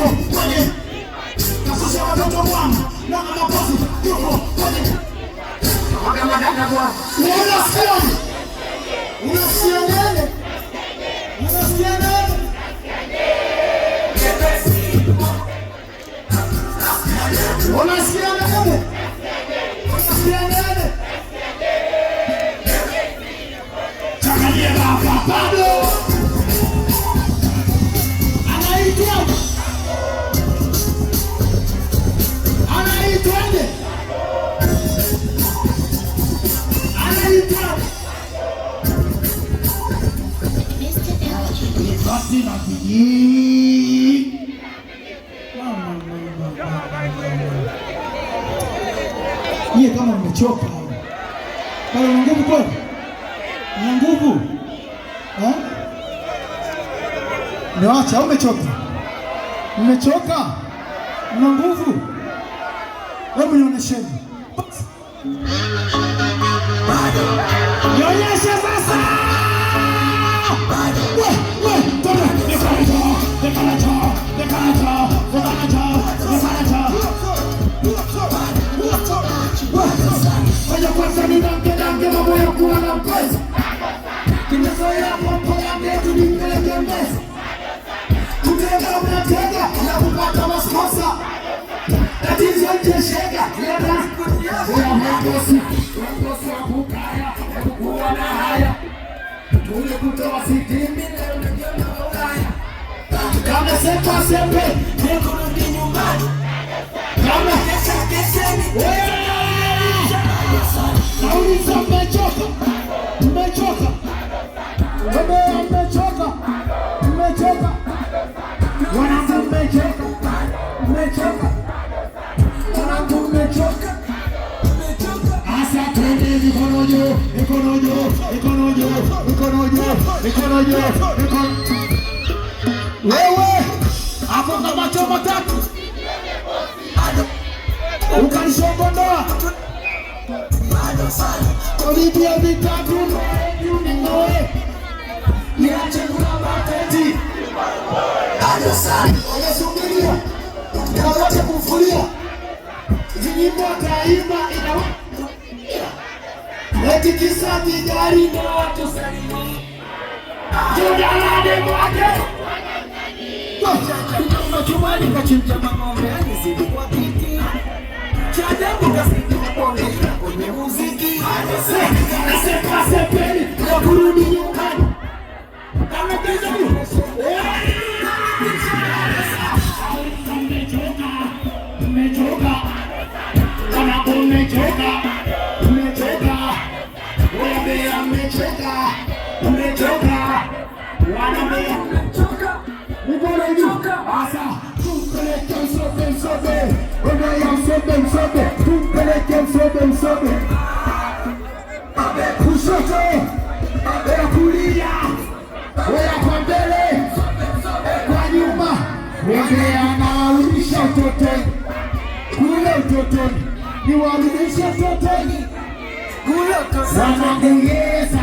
yuko kwenye kasusha watoto wangu na mapozi yuko kwenye wakamagana kwa unasikia unasikia nene unasikia nene unasikia nene unasikia nene chakalia hapa bado Yeye kama mmechoka. Kama una nguvu kweli? Una nguvu? Niacha umechoka. Mmechoka? Una nguvu? Hebu nionyesheni. Nionyeshe sasa. Kwanza ni dange mambo ya kuwa na pesa. Tumezoea mambo ya mtu nipeleke mbele. Kutega unatega na kupata maskosa. Tatizo lijeshega leta ya mwangosi. Mwangosi wa kukaya kuwa na haya. Tule kutoa sitimi leo nigema ulaya. Kama sepa sepe nekurudi nyumbani. Kama kesha nauliza mmechoka, mmechoka, mmechoka, mmechoka, wanangu mmechoka, mmechoka, wanangu mmechoka, asa twende mikono juu, mikono juu, mikono juu, mikono juu, mikono juu, wewe hapo kama macho matatu ukanishongondoa Olivia vitatu Noe niache kuna mateti Onesumilia Nawache kufulia Zinyimbo taima inawa Leti kisa tijari na watu salimi Judalade mwake Machumani kachinja mamombe Anizidi kwa kiti Chademu kasiti mponge kwenye muziki Naseka sepeli na kurudi nyumbani Kama kisa yu Umechoka Kama umechoka Umechoka Wabea umechoka Umechoka Wanabea umechoka Mbona yuka Asa Tumpeleke msobe msobe Wabea msobe msobe Tumpeleke msobe msobe Kushoto Wea kulia Wea kwa mbele Kwa nyuma Wabea nawarudisha utotoni Kule utotoni Niwarudisha utotoni Kule utotoni Wanangeyesa